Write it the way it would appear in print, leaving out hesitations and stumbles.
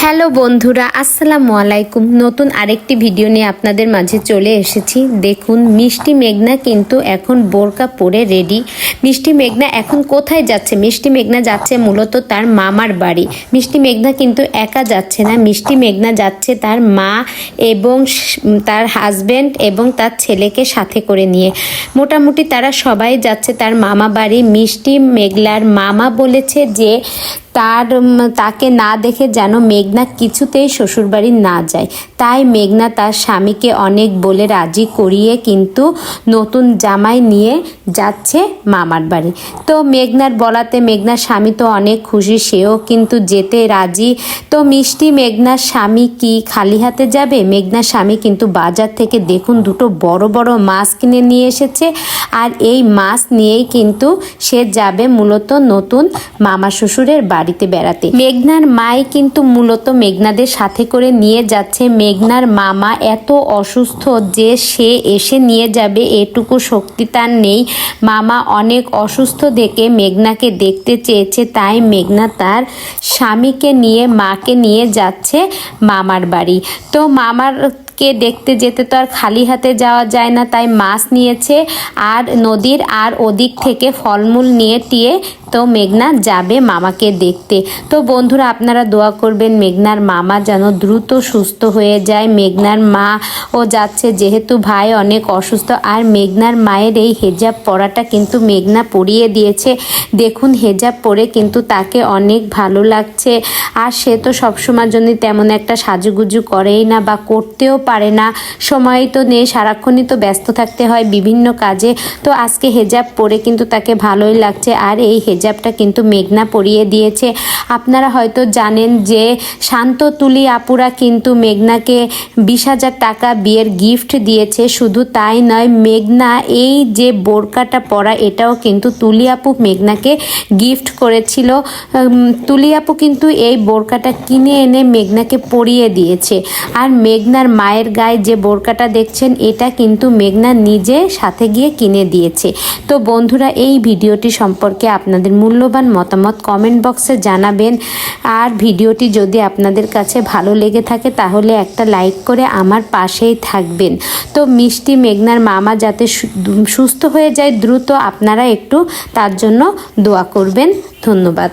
Hello বন্ধুরা, আসসালামু আলাইকুম। নতুন আরেকটি ভিডিও নিয়ে আপনাদের মাঝে চলে এসেছি। দেখুন, মিষ্টি মেঘনা কিন্তু এখন বোরকা পরে রেডি। মিষ্টি মেঘনা এখন কোথায় যাচ্ছে? মিষ্টি মেঘনা যাচ্ছে মূলত তার মামার বাড়ি। মিষ্টি মেঘনা কিন্তু একা যাচ্ছে না, মিষ্টি মেঘনা যাচ্ছে তার মা এবং তার হাজব্যান্ড এবং তার ছেলেকে সাথে করে নিয়ে। মোটামুটি তারা সবাই যাচ্ছে তার মামা বাড়ি। মিষ্টি মেঘলার মামা বলেছে যে তাকে না দেখে যেন মেঘনা কিছুতেই শ্বশুরবাড়ি না যায়। তাই মেঘনা তার স্বামীকে অনেক বলে রাজি করিয়ে কিন্তু নতুন জামাই নিয়ে যাচ্ছে মামার বাড়ি। তো মেঘনার বলাতে মেঘনার স্বামী তো অনেক খুশি, সেও কিন্তু যেতে রাজি। তো মিষ্টি মেঘনার স্বামী কি খালি হাতে যাবে? মেঘনার স্বামী কিন্তু বাজার থেকে দেখুন দুটো বড় বড় মাছ কিনে নিয়ে এসেছে, আর এই মাছ নিয়েই কিন্তু সে যাবে মূলত নতুন মামা শ্বশুরের বাড়িতে বেড়াতে। মেঘনার মাই কিন্তু মূলত মেঘনাদের সাথে করে নিয়ে যাচ্ছে। মেঘনার মামা এত অসুস্থ যে সে এসে নিয়ে যাবে এটুকু শক্তি তার নেই। মামা অনেক অসুস্থ দেখে মেঘনাকে দেখতে চেয়েছে, তাই মেঘনা তার স্বামীকে নিয়ে মাকে নিয়ে যাচ্ছে মামার বাড়ি। তো কে দেখতে যেতে তো আর খালি হাতে যাওয়া যায় না, তাই মাছ নিয়েছে আর নদীর আর ওদিক থেকে ফলমূল নিয়ে টিয়ে তো মেঘনা যাবে মামাকে দেখতে। তো বন্ধুরা, আপনারা দোয়া করবেন মেঘনার মামা যেন দ্রুত সুস্থ হয়ে যায়। মেঘনার মা ও যাচ্ছে যেহেতু ভাই অনেক অসুস্থ, আর মেঘনার মায়ের এই হেজাব পরাটা কিন্তু মেঘনা পরিয়ে দিয়েছে। দেখুন, হেজাব পরে কিন্তু তাকে অনেক ভালো লাগছে। আর সে তো সবসময়ের জন্য তেমন একটা সাজুগুজু করেই না বা করতেও পারে না, সময় তো নেই, সারাক্ষণই তো ব্যস্ত থাকতে হয় বিভিন্ন কাজে। তো আজকে হেজাব পরে কিন্তু তাকে ভালোই লাগছে, আর এই হেজাবটা কিন্তু মেঘনা পরিয়ে দিয়েছে। আপনারা হয়তো জানেন যে শান্ত তুলি আপুরা কিন্তু মেঘনাকে 20,000 টাকা বিয়ের গিফট দিয়েছে। শুধু তাই নয়, মেঘনা এই যে বোরকাটা পরা এটাও কিন্তু তুলি আপু মেঘনাকে গিফট করেছিল। তুলি আপু কিন্তু এই বোরকাটা কিনে এনে মেঘনাকে পরিয়ে দিয়েছে। আর মেঘনার মায়ের গায়ে যে বোরকাটা দেখছেন এটা কিন্তু মেঘনা নিজে সাথে গিয়ে কিনে দিয়েছে। তো বন্ধুরা, এই ভিডিওটি সম্পর্কে আপনাদের মূল্যবান মতামত কমেন্ট বক্সে জানাবেন। আর ভিডিওটি যদি আপনাদের কাছে ভালো লেগে থাকে তাহলে একটা লাইক করে আমার পাশেই থাকবেন। তো মিষ্টি মেঘনার মামা যাতে সুস্থ হয়ে যায় দ্রুত, আপনারা একটু তার জন্য দোয়া করবেন। ধন্যবাদ।